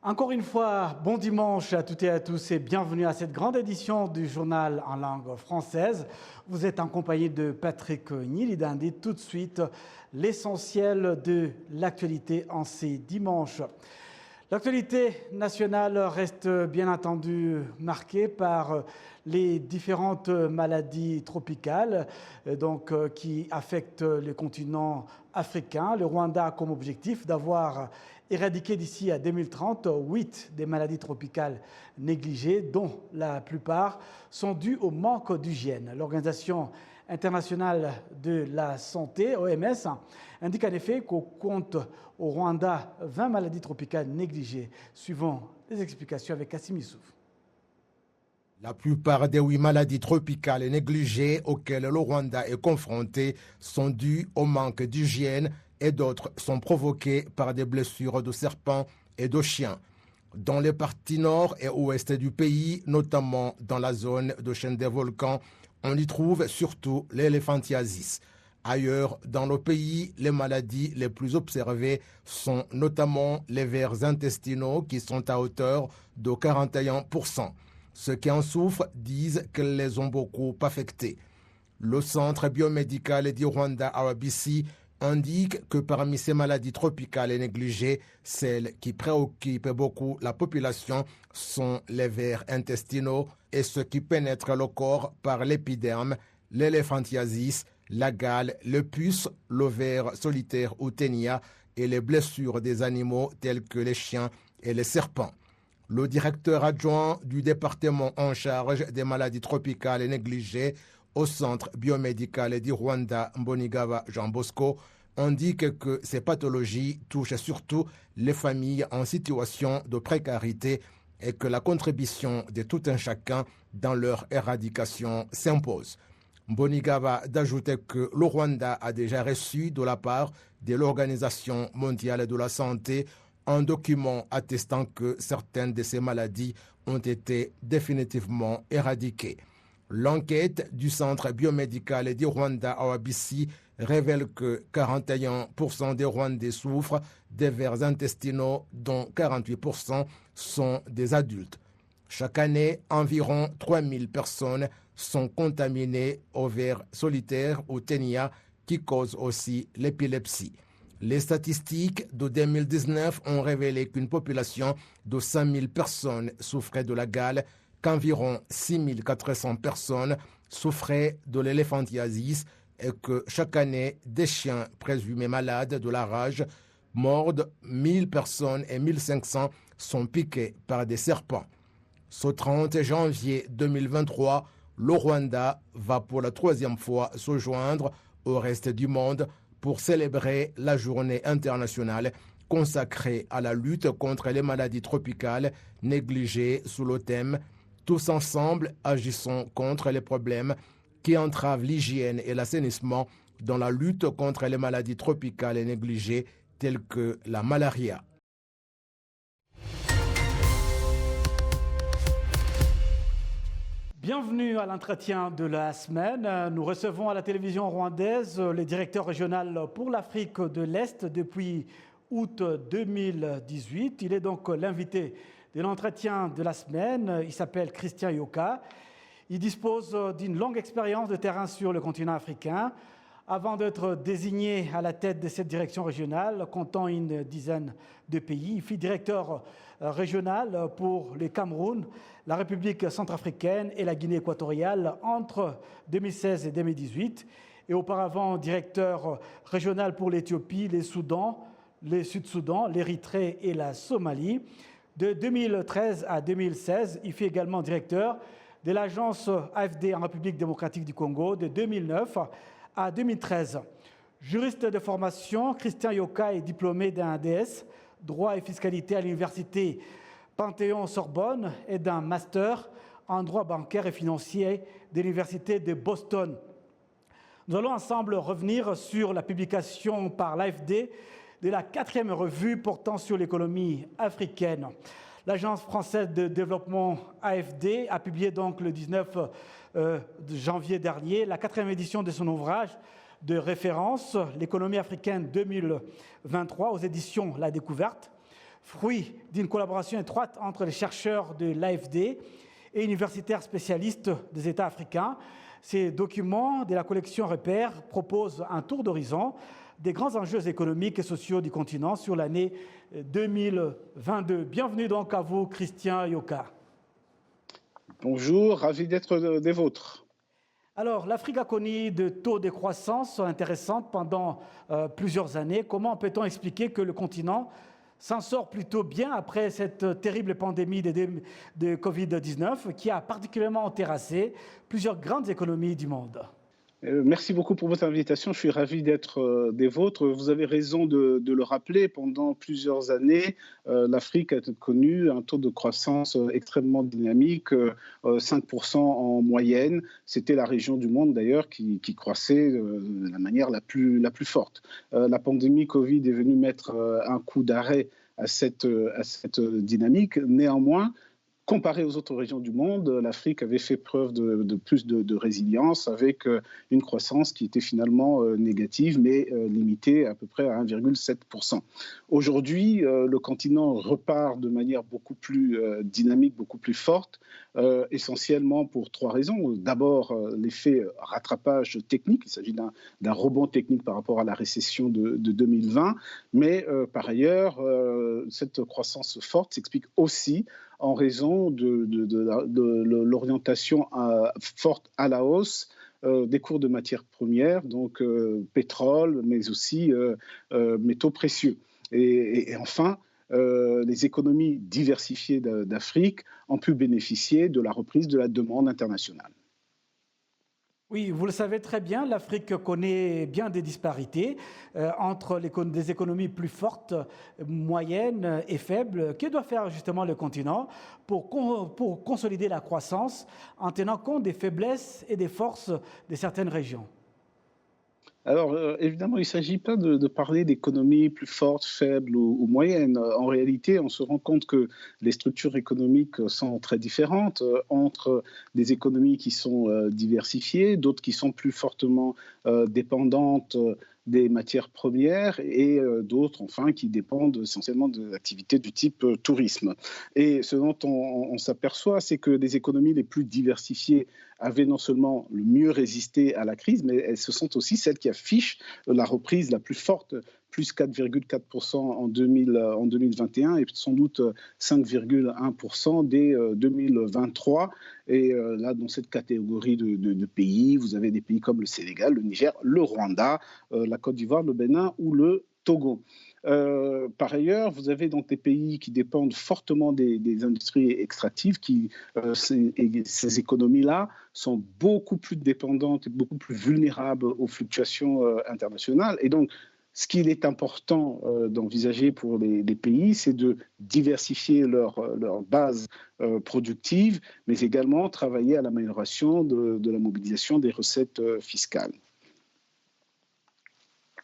Encore une fois, bon dimanche à toutes et à tous et bienvenue à cette grande édition du journal en langue française. Vous êtes en compagnie de Patrick Nilidandi. Tout de suite, l'essentiel de l'actualité en ces dimanches. L'actualité nationale reste bien entendu marquée par les différentes maladies tropicales qui affectent le continent africain. Le Rwanda a comme objectif d'avoir éradiqué d'ici à 2030 8 des maladies tropicales négligées, dont la plupart sont dues au manque d'hygiène. L'Organisation internationale de la santé, OMS, indique en effet qu'on compte au Rwanda 20 maladies tropicales négligées, suivant les explications avec Kassim Issouf. La plupart des 8 maladies tropicales négligées auxquelles le Rwanda est confronté sont dues au manque d'hygiène et d'autres sont provoquées par des blessures de serpents et de chiens. Dans les parties nord et ouest du pays, notamment dans la zone de chaîne des volcans, on y trouve surtout l'éléphantiasis. Ailleurs dans le pays, les maladies les plus observées sont notamment les vers intestinaux qui sont à hauteur de 41%. Ceux qui en souffrent disent qu'elles les ont beaucoup affectés. Le centre biomédical du Rwanda RBC indique que parmi ces maladies tropicales négligées, celles qui préoccupent beaucoup la population sont les vers intestinaux et ceux qui pénètrent le corps par l'épiderme, l'éléphantiasis, la gale, le pus, le ver solitaire ou ténia et les blessures des animaux tels que les chiens et les serpents. Le directeur adjoint du département en charge des maladies tropicales négligées au centre biomédical du Rwanda, Mbonigaba Jean Bosco, indique que ces pathologies touchent surtout les familles en situation de précarité et que la contribution de tout un chacun dans leur éradication s'impose. Mbonigaba d'ajouter que le Rwanda a déjà reçu de la part de l'Organisation mondiale de la santé un document attestant que certaines de ces maladies ont été définitivement éradiquées. L'enquête du centre biomédical du Rwanda RBC révèle que 41% des Rwandais souffrent des vers intestinaux, dont 48% sont des adultes. Chaque année, environ 3000 personnes sont contaminées au ver solitaire ou ténia qui cause aussi l'épilepsie. Les statistiques de 2019 ont révélé qu'une population de 5000 personnes souffrait de la gale, qu'environ 6400 personnes souffraient de l'éléphantiasis et que chaque année, des chiens présumés malades de la rage mordent 1000 personnes et 1500 sont piqués par des serpents. Ce 30 janvier 2023, le Rwanda va pour la 3e fois se joindre au reste du monde pour célébrer la journée internationale consacrée à la lutte contre les maladies tropicales négligées sous le thème « Tous ensemble, agissons contre les problèmes qui entravent l'hygiène et l'assainissement dans la lutte contre les maladies tropicales négligées telles que la malaria ». Bienvenue à l'entretien de la semaine. Nous recevons à la télévision rwandaise le directeur régional pour l'Afrique de l'Est depuis août 2018. Il est donc l'invité de l'entretien de la semaine. Il s'appelle Christian Yoka. Il dispose d'une longue expérience de terrain sur le continent africain. Avant d'être désigné à la tête de cette direction régionale, comptant une dizaine de pays, il fut directeur régional pour le Cameroun, la République centrafricaine et la Guinée équatoriale entre 2016 et 2018, et auparavant directeur régional pour l'Éthiopie, le Soudan, le Sud-Soudan, l'Érythrée et la Somalie. De 2013 à 2016, il fut également directeur de l'agence AFD en République démocratique du Congo de 2009 à 2013. Juriste de formation, Christian Yoka est diplômé d'un DS, droit et fiscalité à l'université Panthéon-Sorbonne et d'un master en droit bancaire et financier de l'université de Boston. Nous allons ensemble revenir sur la publication par l'AFD de la 4e revue portant sur l'économie africaine. L'Agence française de développement AFD a publié donc le 19 janvier dernier la 4e édition de son ouvrage de référence, L'économie africaine 2023 aux éditions La Découverte. fruit d'une collaboration étroite entre les chercheurs de l'AFD et universitaires spécialistes des États africains. Ces documents de la collection Repères proposent un tour d'horizon des grands enjeux économiques et sociaux du continent sur l'année 2022. Bienvenue donc à vous, Christian Yoka. Bonjour, ravi d'être des vôtres. Alors, l'Afrique a connu de taux de croissance intéressants pendant plusieurs années. Comment peut-on expliquer que le continent s'en sort plutôt bien après cette terrible pandémie de Covid-19 qui a particulièrement terrassé plusieurs grandes économies du monde? Merci beaucoup pour votre invitation. Je suis ravi d'être des vôtres. Vous avez raison de le rappeler. Pendant plusieurs années, l'Afrique a connu un taux de croissance extrêmement dynamique, 5% en moyenne. C'était la région du monde d'ailleurs qui croissait de la manière la plus forte. La pandémie Covid est venue mettre un coup d'arrêt à cette dynamique. Néanmoins, comparé aux autres régions du monde, l'Afrique avait fait preuve de plus de résilience avec une croissance qui était finalement négative, mais limitée à peu près à 1,7%. Aujourd'hui, le continent repart de manière beaucoup plus dynamique, beaucoup plus forte, essentiellement pour trois raisons. D'abord, l'effet rattrapage technique. Il s'agit d'un rebond technique par rapport à la récession de 2020. Mais par ailleurs, cette croissance forte s'explique aussi en raison de l'orientation forte à la hausse des cours de matières premières, donc pétrole, mais aussi métaux précieux. Et enfin, les économies diversifiées d'Afrique ont pu bénéficier de la reprise de la demande internationale. Oui, vous le savez très bien, l'Afrique connaît bien des disparités entre des économies plus fortes, moyennes et faibles. Que doit faire justement le continent pour consolider la croissance en tenant compte des faiblesses et des forces de certaines régions? Alors, évidemment, il ne s'agit pas de parler d'économies plus fortes, faibles ou moyennes. En réalité, on se rend compte que les structures économiques sont très différentes entre des économies qui sont diversifiées, d'autres qui sont plus fortement dépendantes des matières premières et d'autres, enfin, qui dépendent essentiellement de activités du type tourisme. Et ce dont on s'aperçoit, c'est que les économies les plus diversifiées avaient non seulement le mieux résisté à la crise, mais ce sont aussi celles qui affichent la reprise la plus forte, plus 4,4% en 2021 et sans doute 5,1% dès 2023. Et là, dans cette catégorie de pays, vous avez des pays comme le Sénégal, le Niger, le Rwanda, la Côte d'Ivoire, le Bénin ou le Togo. Par ailleurs, vous avez donc des pays qui dépendent fortement des industries extractives, ces économies-là sont beaucoup plus dépendantes et beaucoup plus vulnérables aux fluctuations internationales. Et donc, ce qu'il est important d'envisager pour les pays, c'est de diversifier leur base productive, mais également travailler à l'amélioration de la mobilisation des recettes fiscales.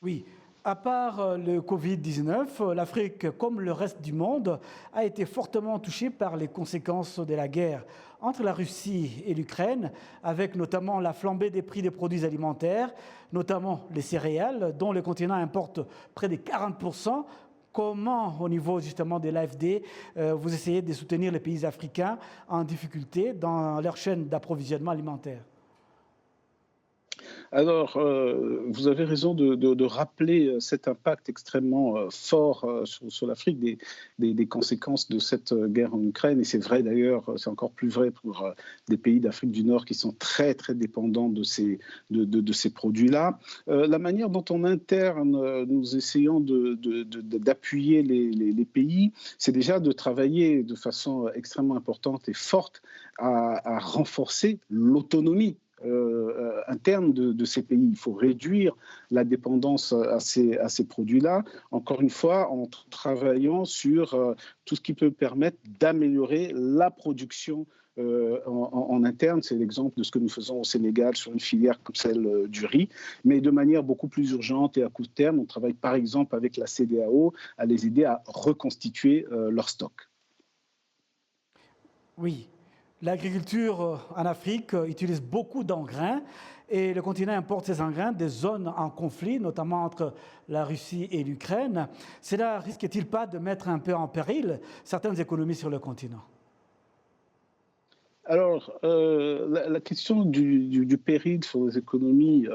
Oui. À part le Covid-19, l'Afrique, comme le reste du monde, a été fortement touchée par les conséquences de la guerre entre la Russie et l'Ukraine, avec notamment la flambée des prix des produits alimentaires, notamment les céréales, dont le continent importe près de 40%. Comment, au niveau justement de l'AFD, vous essayez de soutenir les pays africains en difficulté dans leur chaîne d'approvisionnement alimentaire? Alors, vous avez raison de rappeler cet impact extrêmement fort sur l'Afrique, des conséquences de cette guerre en Ukraine. Et c'est vrai d'ailleurs, c'est encore plus vrai pour des pays d'Afrique du Nord qui sont très, très dépendants de ces produits-là. La manière dont en interne, nous essayons d'appuyer les pays, c'est déjà de travailler de façon extrêmement importante et forte à renforcer l'autonomie interne de ces pays. Il faut réduire la dépendance à ces produits-là, encore une fois, en travaillant sur tout ce qui peut permettre d'améliorer la production en interne. C'est l'exemple de ce que nous faisons au Sénégal sur une filière comme celle du riz, mais de manière beaucoup plus urgente et à court terme. On travaille par exemple avec la CEDEAO à les aider à reconstituer leur stock. Oui. L'agriculture en Afrique utilise beaucoup d'engrais et le continent importe ces engrais des zones en conflit, notamment entre la Russie et l'Ukraine. Cela risque-t-il pas de mettre un peu en péril certaines économies sur le continent? Alors, la question du péril sur les économies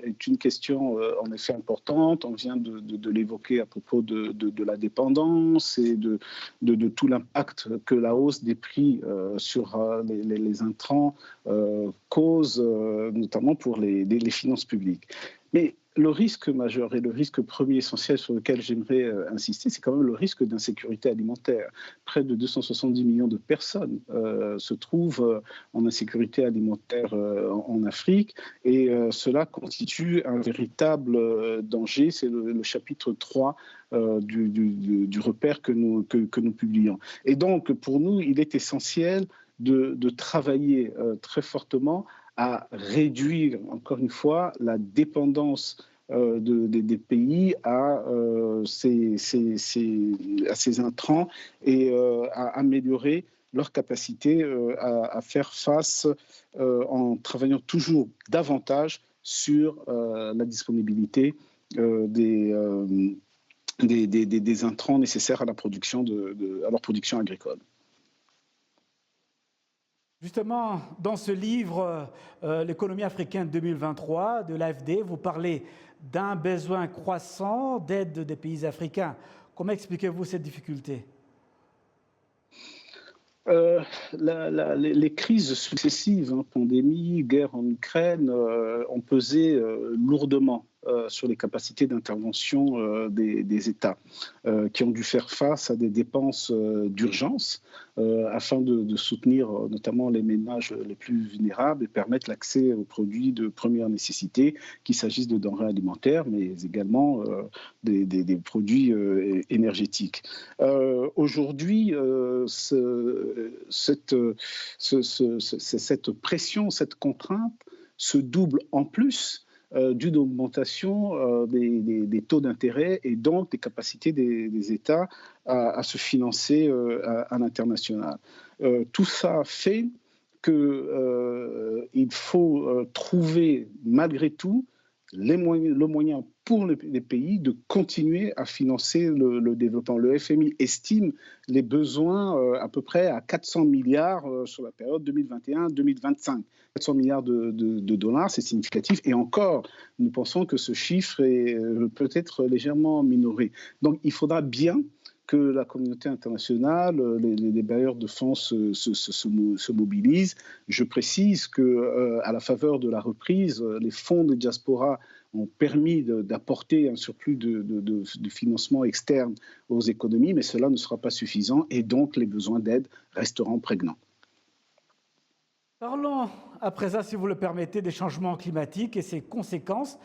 est une question en effet importante. On vient de l'évoquer à propos de la dépendance et de tout l'impact que la hausse des prix sur les intrants cause, notamment pour les finances publiques. Mais le risque majeur et le risque premier essentiel sur lequel j'aimerais insister, c'est quand même le risque d'insécurité alimentaire. Près de 270 millions de personnes se trouvent en insécurité alimentaire en Afrique et cela constitue un véritable danger. C'est le chapitre 3 du repère que nous publions. Et donc, pour nous, il est essentiel de travailler très fortement à réduire, encore une fois, la dépendance des pays à ces intrants et à améliorer leur capacité à faire face en travaillant toujours davantage sur la disponibilité des intrants nécessaires à la production à leur production agricole. Justement, dans ce livre, L'économie africaine 2023 de l'AFD, vous parlez d'un besoin croissant d'aide des pays africains. Comment expliquez-vous cette difficulté? Les crises successives, pandémie, guerre en Ukraine, ont pesé lourdement sur les capacités d'intervention des États, qui ont dû faire face à des dépenses d'urgence afin de soutenir notamment les ménages les plus vulnérables et permettre l'accès aux produits de première nécessité, qu'il s'agisse de denrées alimentaires, mais également des produits énergétiques. Aujourd'hui, cette pression, cette contrainte se double en plus d'une augmentation des taux d'intérêt et donc des capacités des États à se financer à l'international. Tout ça fait qu'il faut trouver malgré tout le moyen pour les pays de continuer à financer le développement. Le FMI estime les besoins à peu près à 400 milliards sur la période 2021-2025. 400 milliards de dollars, c'est significatif. Et encore, nous pensons que ce chiffre est peut-être légèrement minoré. Donc il faudra bien que la communauté internationale, les bailleurs de fonds se mobilisent. Je précise qu'à la faveur de la reprise, les fonds de diaspora ont permis d'apporter un surplus de financement externe aux économies, mais cela ne sera pas suffisant et donc les besoins d'aide resteront prégnants. Parlons à présent, si vous le permettez, des changements climatiques et ses conséquences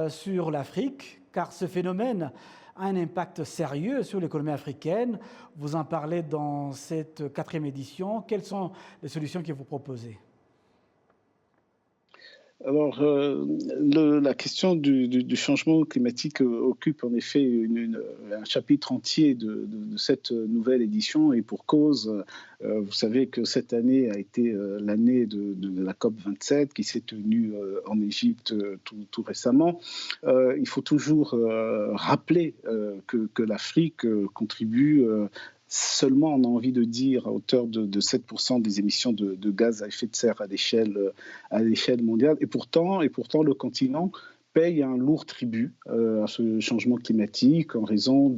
sur l'Afrique, car ce phénomène a un impact sérieux sur l'économie africaine. Vous en parlez dans cette 4e édition. Quelles sont les solutions que vous proposez? Alors, la question du changement climatique occupe en effet un chapitre entier de cette nouvelle édition et pour cause. Vous savez que cette année a été l'année de la COP27 qui s'est tenue en Égypte tout récemment. Il faut toujours rappeler que l'Afrique contribue seulement, on a envie de dire, à hauteur de 7% des émissions de gaz à effet de serre à l'échelle mondiale. Et pourtant, le continent paye un lourd tribut à ce changement climatique en raison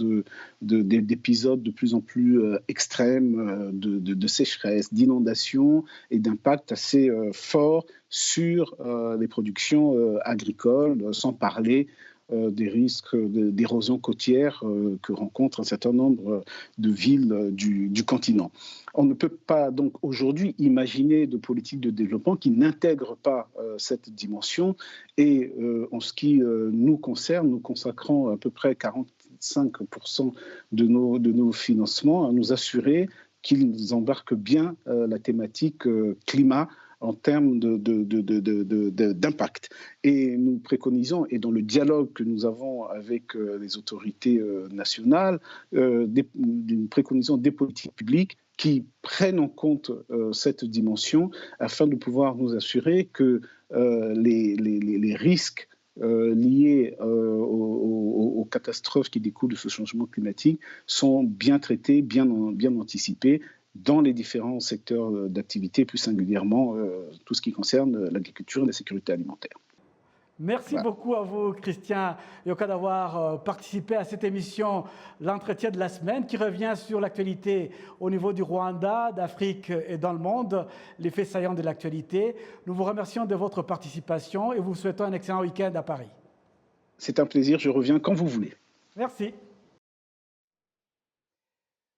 d'épisodes de plus en plus extrêmes, de sécheresse, d'inondations et d'impacts assez forts sur les productions agricoles, sans parler des risques d'érosion côtière que rencontrent un certain nombre de villes du continent. On ne peut pas donc aujourd'hui imaginer de politique de développement qui n'intègre pas cette dimension et en ce qui nous concerne, nous consacrons à peu près 45% de nos financements à nous assurer qu'ils embarquent bien la thématique climat en termes d'impact. Et nous préconisons, et dans le dialogue que nous avons avec les autorités nationales, nous préconisons des politiques publiques qui prennent en compte cette dimension afin de pouvoir nous assurer que les risques liés aux catastrophes qui découlent de ce changement climatique sont bien traités, bien anticipés dans les différents secteurs d'activité, plus singulièrement tout ce qui concerne l'agriculture et la sécurité alimentaire. Merci beaucoup à vous, Christian Yoka, d'avoir participé à cette émission, l'entretien de la semaine, qui revient sur l'actualité au niveau du Rwanda, d'Afrique et dans le monde, les faits saillants de l'actualité. Nous vous remercions de votre participation et vous souhaitons un excellent week-end à Paris. C'est un plaisir, je reviens quand vous voulez. Merci.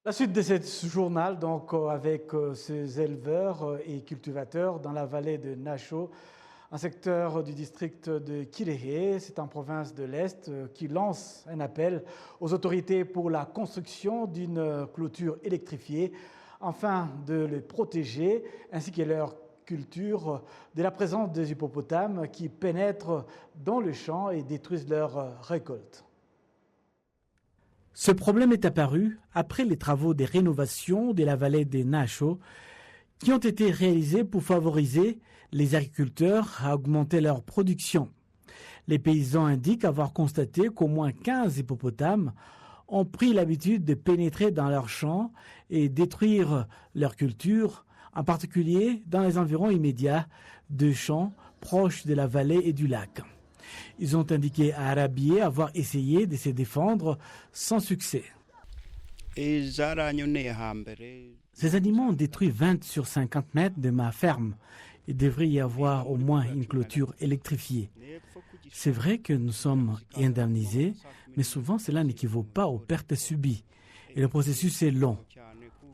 La suite de ce journal, donc, avec ces éleveurs et cultivateurs dans la vallée de Nasho, un secteur du district de Kirehe, c'est en province de l'Est, qui lance un appel aux autorités pour la construction d'une clôture électrifiée afin de les protéger, ainsi que leur culture, de la présence des hippopotames qui pénètrent dans le champ et détruisent leurs récoltes. Ce problème est apparu après les travaux de rénovation de la vallée des Nasho qui ont été réalisés pour favoriser les agriculteurs à augmenter leur production. Les paysans indiquent avoir constaté qu'au moins 15 hippopotames ont pris l'habitude de pénétrer dans leurs champs et détruire leurs cultures, en particulier dans les environs immédiats de champs proches de la vallée et du lac. Ils ont indiqué à Arabié avoir essayé de se défendre sans succès. Ces animaux ont détruit 20 sur 50 mètres de ma ferme. Il devrait y avoir au moins une clôture électrifiée. C'est vrai que nous sommes indemnisés, mais souvent cela n'équivaut pas aux pertes subies. Et le processus est long.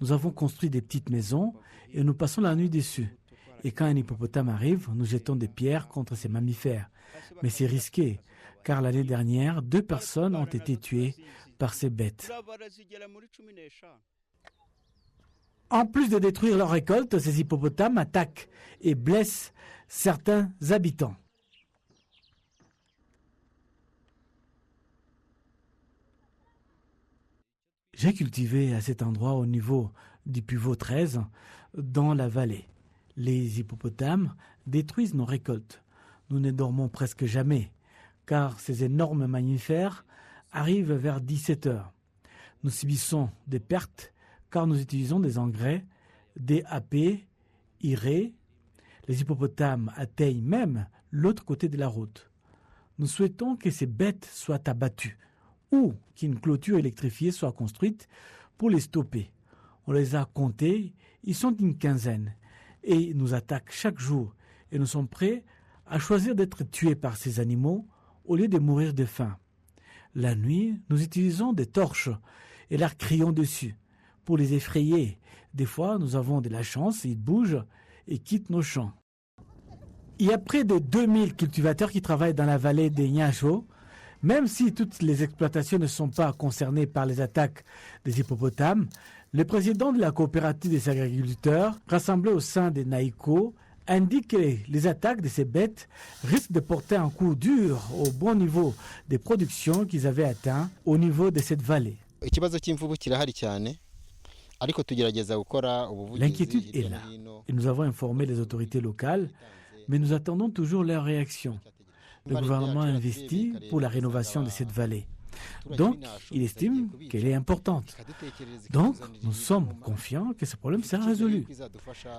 Nous avons construit des petites maisons et nous passons la nuit dessus. Et quand un hippopotame arrive, nous jetons des pierres contre ces mammifères. Mais c'est risqué, car l'année dernière, 2 personnes ont été tuées par ces bêtes. En plus de détruire leurs récoltes, ces hippopotames attaquent et blessent certains habitants. J'ai cultivé à cet endroit au niveau du pivot 13, dans la vallée. Les hippopotames détruisent nos récoltes. Nous ne dormons presque jamais, car ces énormes mammifères arrivent vers 17 heures. Nous subissons des pertes car nous utilisons des engrais, DAP, IRE. Les hippopotames atteignent même l'autre côté de la route. Nous souhaitons que ces bêtes soient abattues ou qu'une clôture électrifiée soit construite pour les stopper. On les a comptés, ils sont une quinzaine et ils nous attaquent chaque jour et nous sommes prêts à choisir d'être tués par ces animaux au lieu de mourir de faim. La nuit, nous utilisons des torches et leur crions dessus pour les effrayer. Des fois, nous avons de la chance, ils bougent et quittent nos champs. Il y a près de 2000 cultivateurs qui travaillent dans la vallée des Nyasho. Même si toutes les exploitations ne sont pas concernées par les attaques des hippopotames, le président de la coopérative des agriculteurs, rassemblé au sein des Naïko, indique que les attaques de ces bêtes risquent de porter un coup dur au bon niveau des productions qu'ils avaient atteint au niveau de cette vallée. L'inquiétude est là et nous avons informé les autorités locales, mais nous attendons toujours leur réaction. Le gouvernement investit pour la rénovation de cette vallée. Donc, il estime qu'elle est importante. Donc, nous sommes confiants que ce problème sera résolu.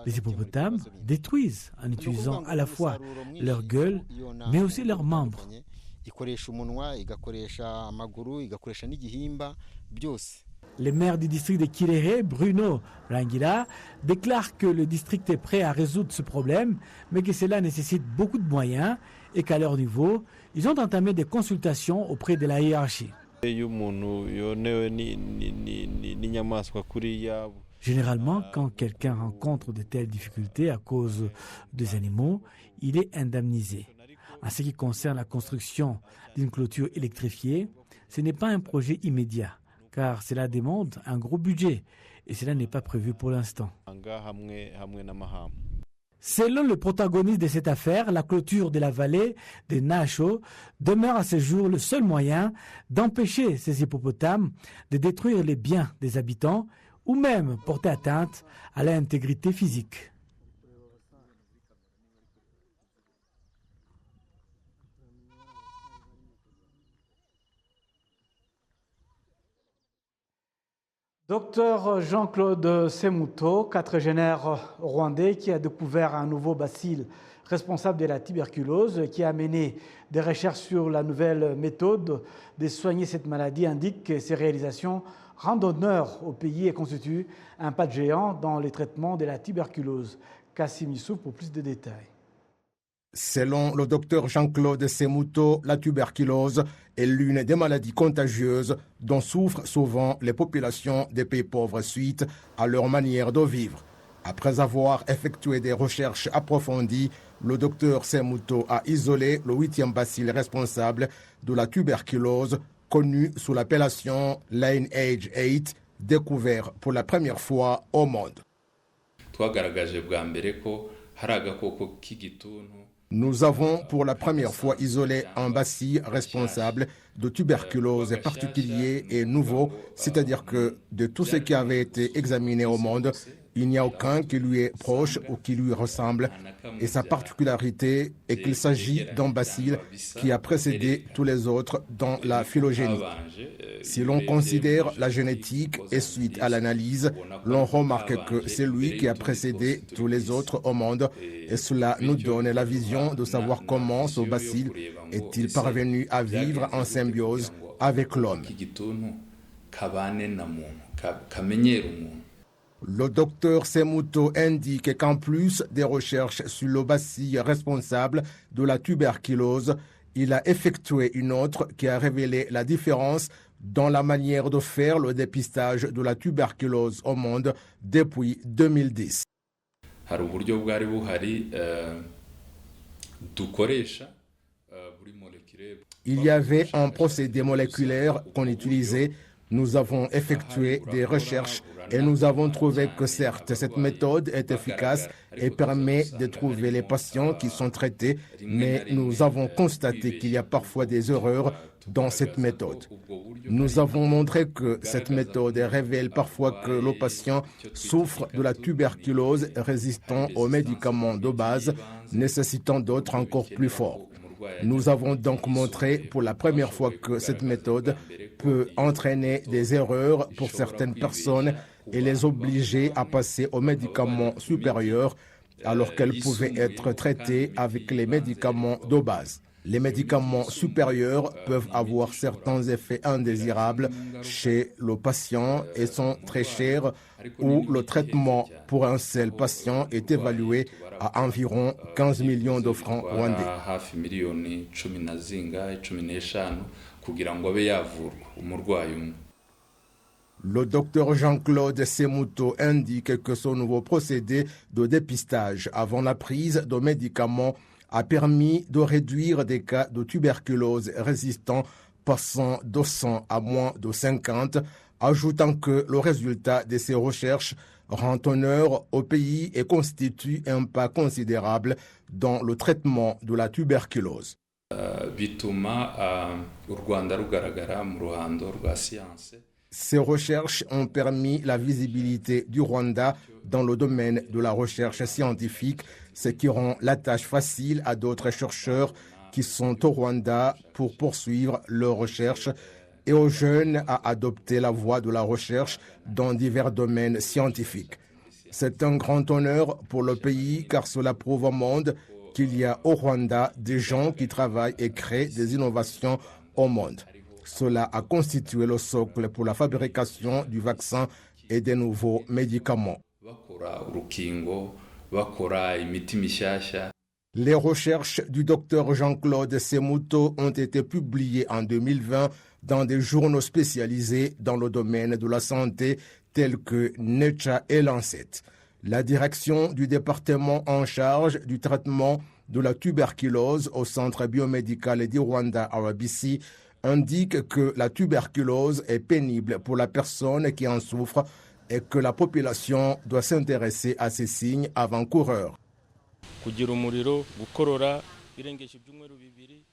Les hippopotames détruisent en utilisant à la fois leur gueule, mais aussi leurs membres. Le maire du district de Kirehe, Bruno Rangila, déclare que le district est prêt à résoudre ce problème, mais que cela nécessite beaucoup de moyens et qu'à leur niveau, ils ont entamé des consultations auprès de la hiérarchie. Généralement, quand quelqu'un rencontre de telles difficultés à cause des animaux, il est indemnisé. En ce qui concerne la construction d'une clôture électrifiée, ce n'est pas un projet immédiat, car cela demande un gros budget et cela n'est pas prévu pour l'instant. Selon le protagoniste de cette affaire, la clôture de la vallée de Nasho demeure à ce jour le seul moyen d'empêcher ces hippopotames de détruire les biens des habitants ou même porter atteinte à leur intégrité physique. Docteur Jean-Claude Semuto, quadragénaire rwandais qui a découvert un nouveau bacille responsable de la tuberculose, qui a mené des recherches sur la nouvelle méthode de soigner cette maladie, indique que ces réalisations rendent honneur au pays et constituent un pas de géant dans les traitements de la tuberculose. Kassim Youssouf pour plus de détails. Selon le docteur Jean-Claude Semuto, la tuberculose est l'une des maladies contagieuses dont souffrent souvent les populations des pays pauvres suite à leur manière de vivre. Après avoir effectué des recherches approfondies, le docteur Semuto a isolé le 8e bacille responsable de la tuberculose, connu sous l'appellation Lineage 8, découvert pour la première fois au monde. Nous avons pour la première fois isolé un bacille responsable de tuberculose particulier et nouveau, c'est-à-dire que de tout ce qui avait été examiné au monde, il n'y a aucun qui lui est proche ou qui lui ressemble. Et sa particularité est qu'il s'agit d'un bacille qui a précédé tous les autres dans la phylogénie. Si l'on considère la génétique et suite à l'analyse, l'on remarque que c'est lui qui a précédé tous les autres au monde et cela nous donne la vision de savoir comment ce bacille est-il parvenu à vivre en symbiose avec l'homme. Le docteur Semuto indique qu'en plus des recherches sur le bacille responsable de la tuberculose, il a effectué une autre qui a révélé la différence dans la manière de faire le dépistage de la tuberculose au monde depuis 2010. Il y avait un procédé moléculaire qu'on utilisait. Nous avons effectué des recherches et nous avons trouvé que certes, cette méthode est efficace et permet de trouver les patients qui sont traités, mais nous avons constaté qu'il y a parfois des erreurs dans cette méthode. Nous avons montré que cette méthode révèle parfois que le patient souffre de la tuberculose résistant aux médicaments de base, nécessitant d'autres encore plus forts. Nous avons donc montré pour la première fois que cette méthode peut entraîner des erreurs pour certaines personnes et les obliger à passer aux médicaments supérieurs alors qu'elles pouvaient être traitées avec les médicaments de base. Les médicaments supérieurs peuvent avoir certains effets indésirables chez le patient et sont très chers, où le traitement pour un seul patient est évalué à environ 15 millions de francs rwandais. Le docteur Jean-Claude Semuto indique que ce nouveau procédé de dépistage avant la prise de médicaments a permis de réduire des cas de tuberculose résistants passant de 100 à moins de 50, ajoutant que le résultat de ces recherches rend honneur au pays et constitue un pas considérable dans le traitement de la tuberculose. Ces recherches ont permis la visibilité du Rwanda dans le domaine de la recherche scientifique, ce qui rend la tâche facile à d'autres chercheurs qui sont au Rwanda pour poursuivre leurs recherches et aux jeunes à adopter la voie de la recherche dans divers domaines scientifiques. C'est un grand honneur pour le pays car cela prouve au monde qu'il y a au Rwanda des gens qui travaillent et créent des innovations au monde. Cela a constitué le socle pour la fabrication du vaccin et des nouveaux médicaments. Les recherches du docteur Jean-Claude Semuto ont été publiées en 2020 dans des journaux spécialisés dans le domaine de la santé tels que Nature et Lancet. La direction du département en charge du traitement de la tuberculose au Centre biomédical du Rwanda RBC indique que la tuberculose est pénible pour la personne qui en souffre et que la population doit s'intéresser à ces signes avant-coureurs.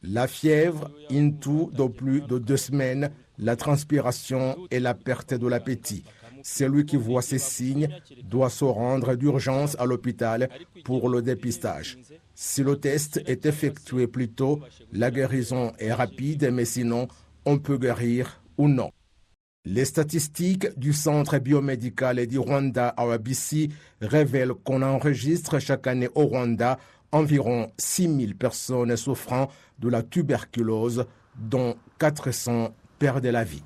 La fièvre, into de plus de 2 semaines, la transpiration et la perte de l'appétit. Celui qui voit ces signes doit se rendre d'urgence à l'hôpital pour le dépistage. Si le test est effectué plus tôt, la guérison est rapide, mais sinon, on peut guérir ou non. Les statistiques du Centre biomédical du Rwanda à Wabisi révèlent qu'on enregistre chaque année au Rwanda environ 6000 personnes souffrant de la tuberculose, dont 400 perdent la vie.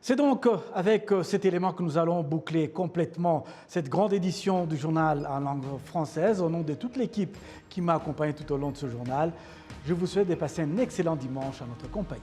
C'est donc avec cet élément que nous allons boucler complètement cette grande édition du journal en langue française. Au nom de toute l'équipe qui m'a accompagné tout au long de ce journal, je vous souhaite de passer un excellent dimanche à notre compagnie.